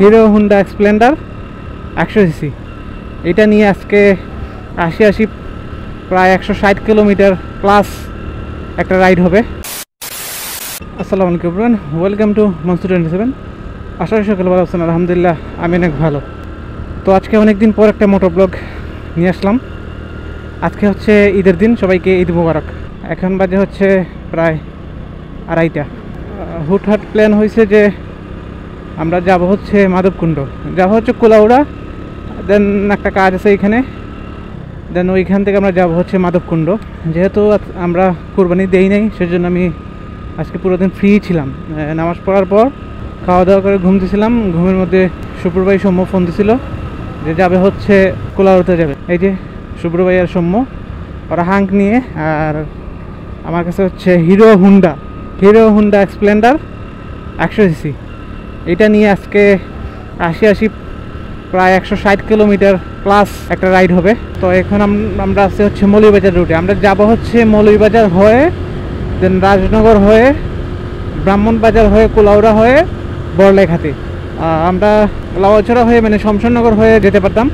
Hero Honda Splendor 100 CC. এটা নিয়ে আজকে আশি প্রায় 160 কিলোমিটার প্লাস একটা রাইড হবে। আসসালামু আলাইকুম এভরিওয়ান, ওয়েলকাম টু মনসুর 27। আশা করি সকলে ভালো আছেন। আলহামদুলিল্লাহ আমি অনেক ভালো। তো আজকে অনেক দিন পর একটা মোটর ব্লগ নিয়ে আসলাম। আজকে হচ্ছে ঈদের দিন, সবাইকে ঈদ মুবারক। এখন বাজে হচ্ছে প্রায় 2:30টা। হুটহাট প্ল্যান হয়েছে যে আমরা যাব হচ্ছে মাধবকুণ্ড, যাব হচ্ছে কোলাউড়া, দেন একটা কাজ আছে এইখানে, দেন ওইখান থেকে আমরা যাব হচ্ছে মাধবকুণ্ড। যেহেতু আমরা কুরবানি দেই নাই, সেজন্য আমি আজকে পুরো দিন ফ্রি ছিলাম। নামাজ পড়ার পর খাওয়া দাওয়া করে ঘুমতেছিলাম। ঘুমের মধ্যে শুক্রবাই সৌম্য ফোন দিছিল যে যাবে হচ্ছে কোলাউড়াতে যাবে। এই যে শুক্রবাই আর সৌম্য, ওরা হাঙ্ক নিয়ে, আর আমার কাছে হচ্ছে হিরো হুন্ডা স্প্লেন্ডার 100 সিসি। এটা নিয়ে আজকে আশি প্রায় 160 কিলোমিটার প্লাস একটা রাইড হবে। তো এখন আমরা আছি হচ্ছে মৌলভীবাজার রুটে। আমরা যাব হচ্ছে মৌলভীবাজার হয়ে, দেন রাজনগর হয়ে, ব্রাহ্মণবাজার হয়ে, কোলাউড়া হয়ে বড়লেখাতে। আমরা লাউয়াছড়া হয়ে মানে শমশাননগর হয়ে যেতে পারতাম,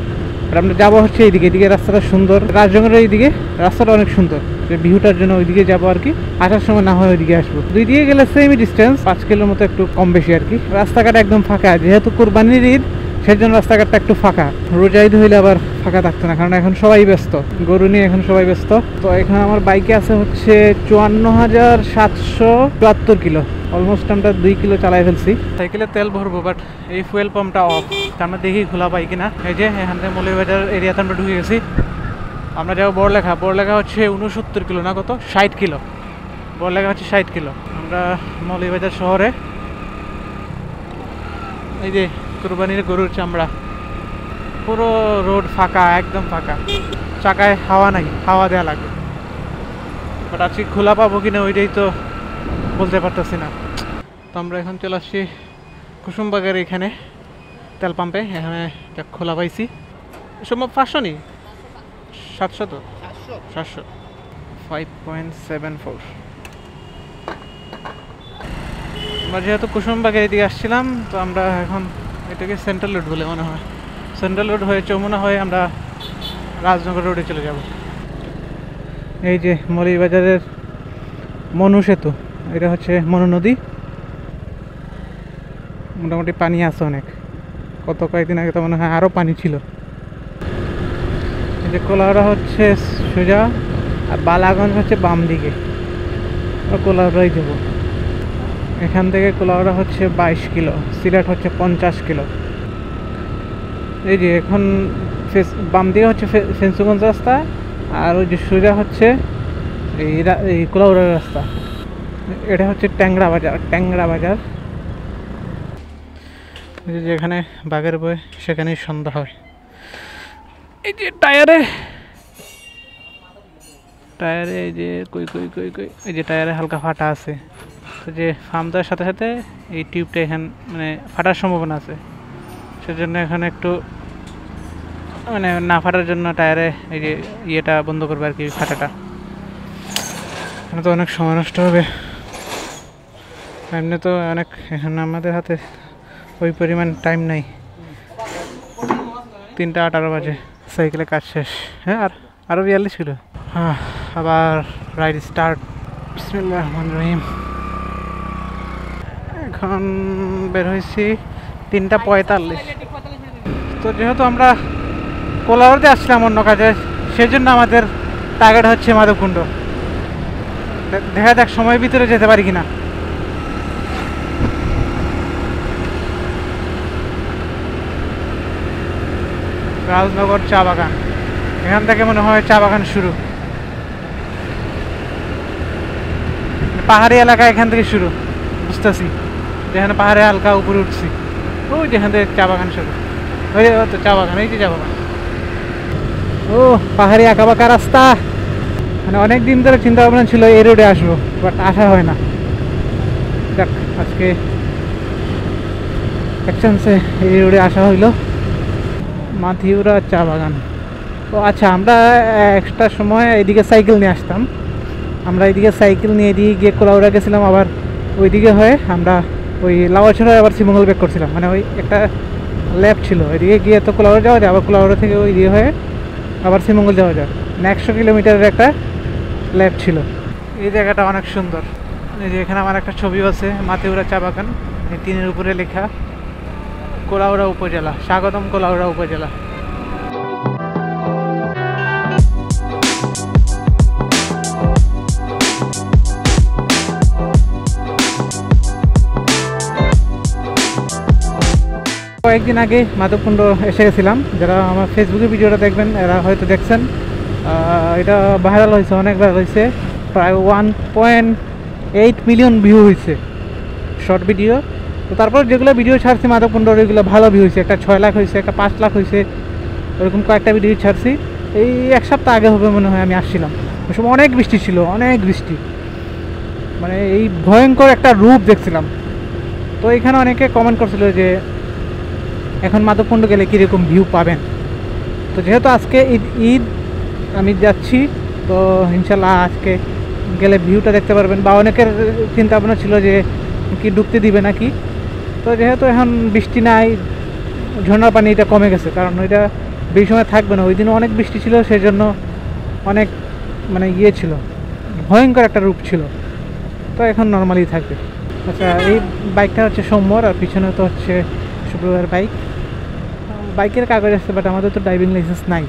আর আমরা যাবো হচ্ছে এইদিকে রাস্তাটা সুন্দর। রাজনগরের এইদিকে রাস্তাটা অনেক সুন্দর, ভিউটার জন্য ওইদিকে যাবো আর কি। আসার সময় না হয় ওইদিকে আসবো। দুই দিকে গেলে সেমই ডিস্টেন্স, 5 কিলোর মতো, একটু কম বেশি আর কি। রাস্তাঘাট একদম ফাঁকা, যেহেতু কুরবানির ঈদ সেজন্য রাস্তাঘাটটা একটু ফাঁকা। রোজা ঈদ হইলে আবার ফাঁকা থাকতো না, কারণ এখন সবাই ব্যস্ত, গরু নিয়ে এখন সবাই ব্যস্ত। তো এখানে আমার বাইকে আছে হচ্ছে 54,774 কিলো। অলমোস্ট আমরা 2 কিলো চালাই ফেলছি। সাইকেলে তেল ভরবো, বাট এই ফুয়েল পাম্পটা অফ। তা আমরা দেখি খোলা পাই কিনা। এই যে এখান থেকে মৌলভীবাজার এরিয়াতে আমরা ঢুকে গেছি। আমরা যাবো বড়লেখা হচ্ছে 69 কিলো, না কত, 60 কিলো। বড়লেখা হচ্ছে 60 কিলো। আমরা মৌলভীবাজার শহরে, এই যে কুরবানির গরুর চামড়া, পুরো রোড ফাঁকা, একদম ফাঁকা, চাকায় হাওয়া নাই, হাওয়া দেওয়া লাগবে। বাট আজকে খোলা পাবো কিনা ওইটাই তো বলতে পারতেছি না। তো আমরা এখন চলে আসছি কুসুমবাগের এখানে তেল পাম্পে। এখানে খোলা পাইছি। সম্ভব 500 নি, 700 তো, 700, 5.74। আমরা যেহেতু কুসুমবাগের এদিকে আসছিলাম, তো আমরা এখন এটাকে সেন্ট্রাল রোড বলে মনে হয়। সেন্ট্রাল রোড হয়ে যমুনা হয়ে আমরা রাজনগর রোডে চলে যাব। এই যে মৌলভীবাজারের মনু সেতু, এটা হচ্ছে মনু নদী। মোটামুটি পানি আছে অনেক, কত কয়েকদিন আগে তো মনে হয় আরও পানি ছিল। এই যে কোলাউড়া হচ্ছে সোজা, আর বালাগঞ্জ হচ্ছে বাম দিকে। কোলাউড়াই যাব। এখান থেকে কোলাউড়া হচ্ছে 22 কিলো, সিলেট হচ্ছে 50 কিলো। এই যে এখন বাম দিকে হচ্ছে ফেন্সুগঞ্জ রাস্তা, আর ওই যে সোজা হচ্ছে এই কোলাউড়ার রাস্তা। এটা হচ্ছে ট্যাংরা বাজার। যেখানে বাঘের বই সেখানেই সন্ধ্যা হয়। এই যে টায়ারে এই যে কই এই যে টায়ারে হালকা ফাটা আছে। তো যে ফার্ম দেওয়ার সাথে সাথে এই টিউবটা এখানে মানে ফাটার সম্ভাবনা আছে, সেজন্য এখানে একটু মানে না ফাটার জন্য টায়ারে এই যে ইয়েটা বন্ধ করবে আর কি, ফাটাটা। এখানে তো অনেক সময় নষ্ট হবে, এমনি তো অনেক, এখানে আমাদের হাতে ওই পরিমাণ টাইম নাই। 3:18 বাজে, সাইকেলে কাজ শেষ। হ্যাঁ, আরও 42 কিলো। হ্যাঁ, আবার রাইড স্টার্ট। বিসমিল্লাহির রহমানির রহিম। এখন বের হয়েছি 3:45। তো যেহেতু আমরা কোলাউড়াতে আসছিলাম অন্য কাজে, সেজন্য আমাদের টার্গেট হচ্ছে মাধবকুণ্ড। দেখা যাক সময়ের ভিতরে যেতে পারি কিনা। রাজনগর চা বাগান, এখান থেকে মনে হয় চা বাগান শুরু। পাহাড়ি এলাকা এখান থেকে শুরু, বুঝতেছি। যেখানে পাহাড়ে হালকা উপরে উঠছি, ওই যেখান থেকে চা বাগান শুরু। ওই তো চা বাগান, এই যে চা বাগান। ও পাহাড়ি আঁকা বাঁকা রাস্তা। মানে অনেক দিন ধরে চিন্তা ভাবনা ছিল এই রোডে আসবো, বাট আসা হয় না। দেখ আজকে এক চান্সে এই রোডে আসা হইলো। মাথিউরা চা বাগান। ও আচ্ছা, আমরা এক্সট্রা সময় এদিকে সাইকেল নিয়ে আসতাম। আমরা এদিকে সাইকেল নিয়ে এদিকে গিয়ে কোলাউড়া গেছিলাম, আবার ওইদিকে হয়ে আমরা ওই লাউয়াছড়া আবার শ্রীমঙ্গল ব্যাক করছিলাম। মানে ওই একটা লেফট ছিল, এদিকে গিয়ে তো কোলাউড়া যাওয়া যায়, আবার কোলাউড়া থেকে ওই দিয়ে হয়ে আবার শ্রীমঙ্গল যাওয়া যায়। 100 কিলোমিটারের একটা লেফট ছিল। এই জায়গাটা অনেক সুন্দর। এই যে এখানে আমার একটা ছবি আছে, মাতিউরা চা বাগান, এই টিনের উপরে লেখা কোলাউড়া উপজেলা, স্বাগতম কোলাউড়া উপজেলা। কয়েকদিন আগে মাধবকুণ্ড এসে গেছিলাম, যারা আমার ফেসবুকে ভিডিওটা দেখবেন এরা হয়তো দেখছেন। এটা ভাইরাল হয়েছে, অনেক ভাইরাল হয়েছে, প্রায় 1.8 মিলিয়ন ভিউ হয়েছে শর্ট ভিডিও। তো তারপর যেগুলো ভিডিও ছাড়ছি মাধবকুণ্ডর ওইগুলো ভালো ভিউ হয়েছে, একটা 6 লাখ হয়েছে, একটা 5 লাখ হয়েছে, এরকম কয়েকটা ভিডিও ছাড়ছি। এই এক সপ্তাহ আগে হবে মনে হয় আমি আসছিলাম, ওই সময় অনেক বৃষ্টি ছিল, অনেক বৃষ্টি, মানে এই ভয়ঙ্কর একটা রূপ দেখছিলাম। তো এখানে অনেকে কমেন্ট করছিল যে এখন মাধবকুণ্ড গেলে কীরকম ভিউ পাবেন। তো যেহেতু আজকে ঈদ আমি যাচ্ছি, তো ইনশাল্লাহ আজকে গেলে ভিউটা দেখতে পারবেন। বা অনেকের চিন্তা ভাবনা ছিল যে কি ডুবতে দিবে নাকি, তো যেহেতু এখন বৃষ্টি নাই, ঝর্ণার পানি এটা কমে গেছে, কারণ ওইটা বেশি সময় থাকবে না। ওই দিনও অনেক বৃষ্টি ছিল, সেই জন্য অনেক মানে ইয়ে ছিল, ভয়ঙ্কর একটা রূপ ছিল। তো এখন নর্মালি থাকবে। আচ্ছা, এই বাইকটা হচ্ছে সৌম্যর, আর পিছনে তো হচ্ছে শুক্রবার বাইক। বাইকের কাগজ আছে, বাট আমাদের তো ড্রাইভিং লাইসেন্স নাই।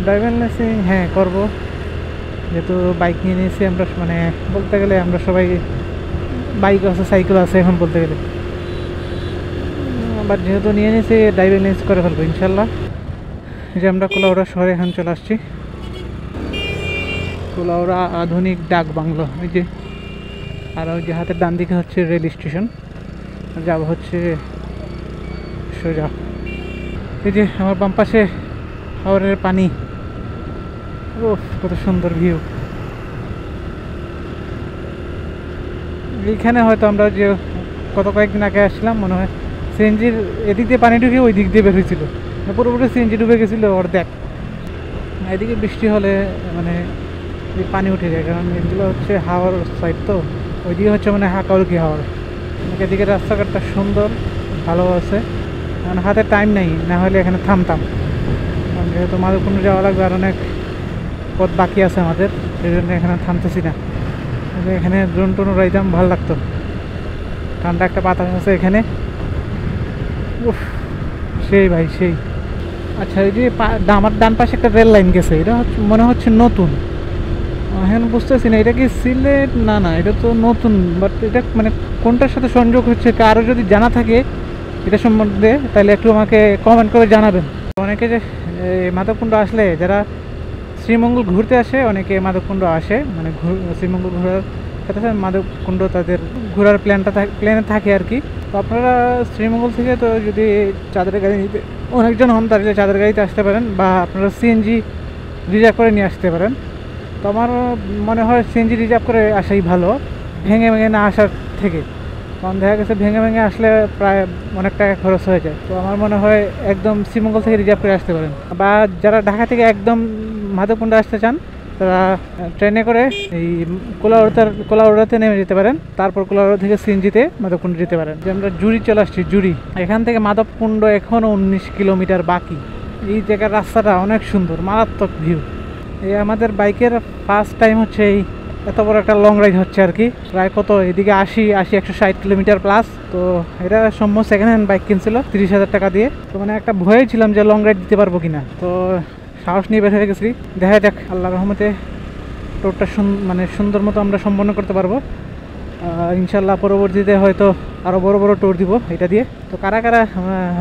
ড্রাইভিং লাইসেন্স হ্যাঁ করবো, যেহেতু বাইক নিয়ে নিয়েছি আমরা, মানে বলতে গেলে আমরা সবাই বাইক আছে, সাইকেল আছে এখন বলতে গেলে, বাট যেহেতু নিয়ে নিয়েছি ড্রাইভিং লাইসেন্স করে ফেলবো ইনশাল্লাহ। যে আমরা কোলাউড়া শহরে এখন চলে আসছি, কোলাউড়া আধুনিক ডাক বাংলো। ওই যে, আর ওই যে হাতের ডান দিকে হচ্ছে রেল স্টেশন, যাব হচ্ছে সোজা। এই যে আমার বাম পাশে হাওরের পানি, ও কত সুন্দর ভিউ। এইখানে হয়তো আমরা যে কয়েকদিন আগে আসলাম, মনে হয় সিএনজির এদিক দিয়ে পানি ঢুকে ওই দিক দিয়ে বের হয়েছিল, পুরোপুরি সিএনজি ডুবে গেছিলো অর্ধেক। এদিকে বৃষ্টি হলে মানে পানি উঠে যায়, কারণ এগুলো হচ্ছে হাওর সাইড, তো ওইদিকে হচ্ছে মানে হাকাউলকি হাওর। এদিকে রাস্তাঘাটটা সুন্দর, ভালো আছে, মানে হাতে টাইম নেই, না হলে এখানে থামতাম। কারণ যেহেতু মাধবকুণ্ড যাওয়া লাগবে, আর অনেক পথ বাকি আছে আমাদের, সেই জন্য এখানে থামতেছি না। এখানে ড্রোন টোন উড়াইতাম, ভালো লাগতো, ঠান্ডা একটা বাতাস আছে এখানে, উফ সেই ভাই সেই। আচ্ছা, এই যে আমার ডান পাশে একটা রেল লাইন গেছে, এটা মনে হচ্ছে নতুন, এখন বুঝতেছি না এটা কি সিলেট, না না এটা তো নতুন, বাট এটা মানে কোনটার সাথে সংযোগ হচ্ছে, কারো যদি জানা থাকে এটা সম্বন্ধে তাহলে একটু আমাকে কমেন্ট করে জানাবেন। অনেকে যে মাধবকুণ্ড আসলে, যারা শ্রীমঙ্গল ঘুরতে আসে, অনেকে মাধবকুণ্ড আসে, মানে শ্রীমঙ্গল ঘোরার সাথে সাথে মাধবকুণ্ড তাদের ঘোরার প্ল্যানে থাকে আর কি। তো আপনারা শ্রীমঙ্গল থেকে তো যদি চাঁদের গাড়ি নিতে অনেকজন হন, তাহলে চাঁদের গাড়িতে আসতে পারেন, বা আপনারা সিএনজি রিজার্ভ করে নিয়ে আসতে পারেন। তো আমার মনে হয় সিএনজি রিজার্ভ করে আসাই ভালো, ভেঙে ভেঙে না আসার থেকে। কারণ দেখা গেছে ভেঙে ভেঙে আসলে প্রায় অনেক টাকা খরচ হয়ে যায়। তো আমার মনে হয় একদম শ্রীমঙ্গল থেকে রিজার্ভ করে আসতে পারেন। বা যারা ঢাকা থেকে একদম মাধবকুণ্ড আসতে চান, তারা ট্রেনে করে এই কোলাউড়াতে নেমে যেতে পারেন, তারপর কোলাউড়া থেকে সিএনজিতে মাধবকুণ্ড যেতে পারেন। যে আমরা জুড়ি চলে আসছি, জুড়ি, এখান থেকে মাধবকুণ্ড এখনও 19 কিলোমিটার বাকি। এই জায়গার রাস্তাটা অনেক সুন্দর, মারাত্মক ভিউ। এই আমাদের বাইকের ফার্স্ট টাইম হচ্ছে এই এত বড় একটা লং রাইড হচ্ছে আর কি, প্রায় কত এদিকে 160 কিলোমিটার প্লাস। তো এটা সম্ভব সেকেন্ড হ্যান্ড বাইক কিনছিল 30,000 টাকা দিয়ে। তো মানে একটা ভয়ে ছিলাম যে লং রাইড দিতে পারবো কিনা, তো সাহস নিয়ে বের হয়ে গেছি। দেখা যাক, আল্লাহর রহমতে টোরটা মানে সুন্দর মতো আমরা সম্পন্ন করতে পারবো ইনশাল্লাহ। পরবর্তীতে হয়তো আরও বড় বড় টোর দিব এটা দিয়ে। তো কারা কারা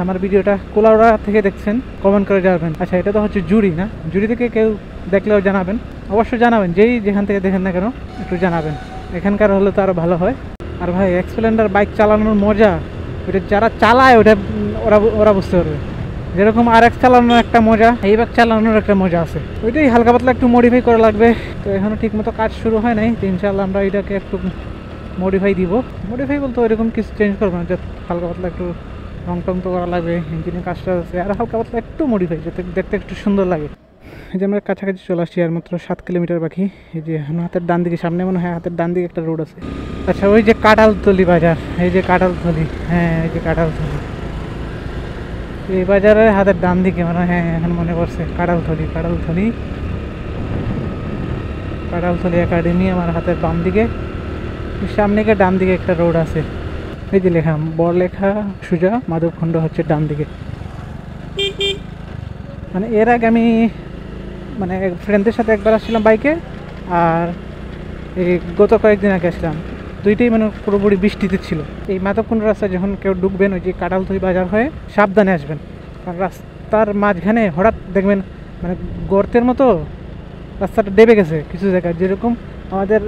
আমার ভিডিওটা কোলাউড়া থেকে দেখছেন কমেন্ট করে জানাবেন। আচ্ছা, এটা তো হচ্ছে জুড়ি না, জুড়ি থেকে কেউ দেখলেও জানাবেন, অবশ্যই জানাবেন, যেখান থেকে দেখেন না কেন একটু জানাবেন, এখানকার হলে তো আরও ভালো হয়। আর ভাই এক্সপ্লেন্ডার বাইক চালানোর মজা, ওইটা যারা চালায় ওটা ওরা বুঝতে পারবে। যেরকম RX চালানোর একটা মজা, এই বাইক চালানোর একটা মজা আছে, ওইটাই হালকা পাতলা একটু মডিফাই করা লাগবে। তো এখনও ঠিক মতো কাজ শুরু হয় নাই, তো ইনশাল্লাহ আমরা এটাকে একটু মডিফাই দিব। মডিফাই বলতে ওইরকম কিছু চেঞ্জ করবো না, যাতে হালকা পাতলা একটু রং টং তো করা লাগবে, ইঞ্জিনের কাজটা আছে, আর হালকা পাতলা একটু মডিফাই যাতে দেখতে একটু সুন্দর লাগে। এই যে আমরা কাছাকাছি চলে আসছি, আর মাত্র 7 কিলোমিটার বাকি। এই যে হাতের ডান দিকে, সামনে মনে হয় হাতের ডান দিকে একটা রোড আছে। আচ্ছা, ওই যে কাঁঠালতলি বাজার, এই যে কাঁঠালতলি, হ্যাঁ এই যে কাঁঠালতলি, এই বাজারের হাতের ডান দিকে মানে, হ্যাঁ এখন মনে পড়ছে, কাঁড়ালথলি একাডেমি আমার হাতের বাম দিকে, সামনে গিয়ে ডান দিকে একটা রোড আছে, এই যে লেখা বড়লেখা সুজা মাধবকুণ্ড হচ্ছে ডান দিকে। মানে এর আগে আমি মানে ফ্রেন্ডদের সাথে একবার আসছিলাম বাইকে, আর এই গত কয়েকদিন আগে আসলাম, দুইটাই মানে পুরোপুরি বৃষ্টিতে ছিল। এই মাধবকুণ্ড রাস্তায় যখন কেউ ঢুকবেন, ওই যে কাঁঠালতলি বাজার হয়ে সাবধানে আসবেন, কারণ রাস্তার মাঝখানে হঠাৎ দেখবেন মানে গর্তের মতো রাস্তাটা ডেবে গেছে কিছু জায়গায়, যেরকম আমাদের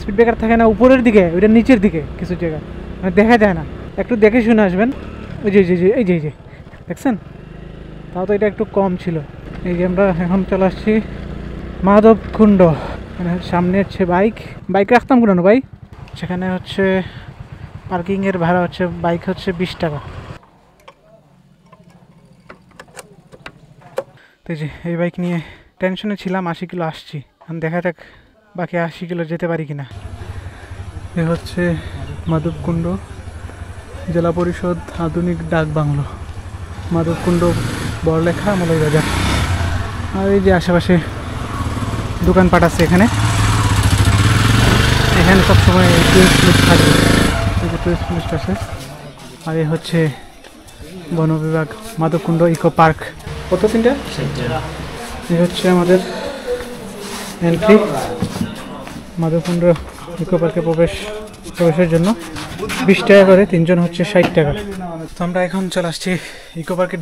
স্পিড ব্রেকার থাকে না উপরের দিকে, ওইটা নিচের দিকে কিছু জায়গা মানে দেখা যায় না। একটু দেখে শুনে আসবেন। ওই যে এই যে দেখছেন, তাও তো এটা একটু কম ছিল। এই যে আমরা এখন চলে আসছি মাধবকুণ্ড, মানে সামনে হচ্ছে বাইক রাখতাম কোনো ভাই, সেখানে হচ্ছে পার্কিংয়ের ভাড়া হচ্ছে বাইক হচ্ছে 20 টাকা। তো এই যে এই বাইক নিয়ে টেনশনে ছিলাম, 80 কিলো আসছি, এখন দেখা যাক বাকি 80 কিলো যেতে পারি কিনা। এ হচ্ছে মাধবকুণ্ড জেলা পরিষদ আধুনিক ডাক বাংলো, মাধবকুণ্ড বড়লেখা মৌলভীবাজার। আর এই যে আশেপাশে দোকানপাট আছে, এখানে সবসময় টুরিস্ট প্লেস থাকবে, এই যে টুরিস্ট প্লেস আছে। আর এই হচ্ছে বন বিভাগ মাধবকুণ্ড ইকো পার্ক। কত তিনটা? এই হচ্ছে আমাদের এন্ট্রি মাধবকুণ্ড ইকো পার্কে প্রবেশের জন্য 20 টাকা করে, 3 জন হচ্ছে 60 টাকা। তো আমরা এখন চলে আসছি ইকো পার্কে,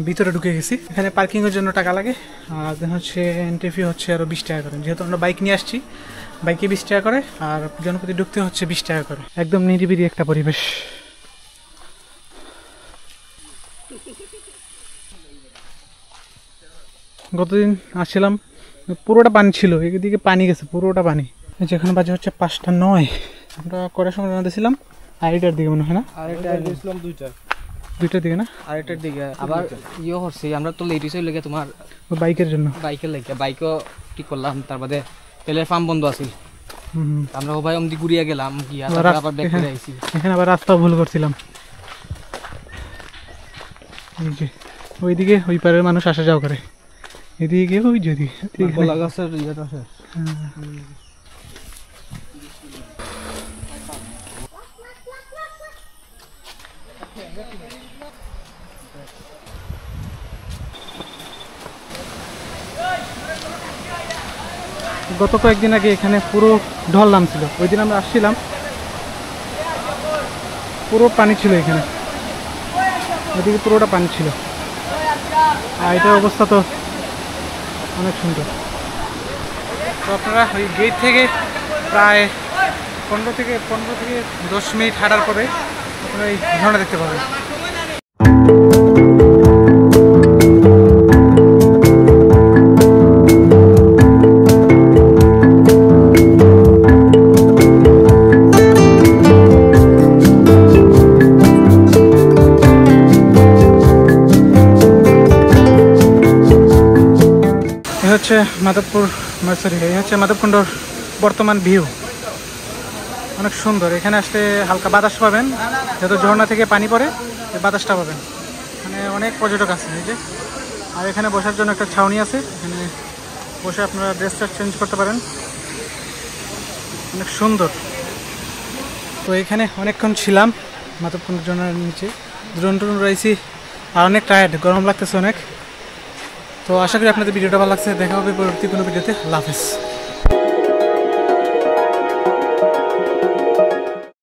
ভিতরে ঢুকে গেছি। এখানে পার্কিংয়ের জন্য টাকা লাগে, আর হচ্ছে এন্ট্রি ফি হচ্ছে আরও 20 টাকা করে। যেহেতু আমরা বাইক নিয়ে আসছি, বাইকে 20 টাকা করে, আর জনপ্রতি ঢুকতে হচ্ছে 20 টাকা করে। একদম নিরিবিলি একটা পরিবেশ। গতদিন আসছিলাম, পুরোটা পানি ছিল, এদিকে পানি গেছে, পুরোটা পানি। যেখানে বাজে হচ্ছে 5:09, আমরা কটার সময় রান্না দিয়েছিলাম? 2:30টার দিকে মনে হয় না? 2টার দিকে না, 2:30টার দিকে। আবার ইয়ে করছি আমরা তো লেট হয়েছে লেগে তোমার বাইকের জন্য, বাইকের লেগে বাইকও ঠিক করলাম। তারপরে তেলের পাম্প বন্ধ আছিল, আমরা সবাই অমদি ঘুরিয়ে গেলাম, গিয়া আবার ব্যাক করে আইছি। এখানে আবার রাস্তা ভুল করছিলাম। এই যে ওইদিকে ওই পারের মানুষ আসা যাওয়া করে, এদিকে ওই যদি কলা গাছের ইয়েটা আছে। গত কয়েকদিন আগে এখানে পুরো ঢল নামছিল, ওই দিন আমরা আসছিলাম, পুরো পানি ছিল এখানে, ওইদিকে পুরোটা পানি ছিল। আর এটার অবস্থা তো অনেক সুন্দর। তো আপনারা ওই গেট থেকে প্রায় 15 থেকে 10 মিনিট হাঁটার পরে আপনারা এই ঝর্ণা দেখতে পাবেন। হচ্ছে মাধবপুর সরি এই হচ্ছে মাধবকুণ্ডর বর্তমান ভিউ, অনেক সুন্দর। এখানে আসলে হালকা বাতাস পাবেন, যেহেতু ঝর্ণা থেকে পানি পড়ে, এই বাতাসটা পাবেন। মানে অনেক পর্যটক আছে এই যে, আর এখানে বসার জন্য একটা ছাউনি আছে, এখানে বসে আপনারা ড্রেসটা চেঞ্জ করতে পারেন, অনেক সুন্দর। তো এখানে অনেকক্ষণ ছিলাম মাধবকুণ্ড ঝর্ণার নিচে, ড্রোন রয়েছি, আর অনেক টায়ার্ড, গরম লাগতেছে অনেক। তো আশা করি আপনাদের ভিডিওটা ভালো লাগছে, দেখা হবে পরবর্তী কোনো ভিডিওতে। আল্লাহ হাফেজ।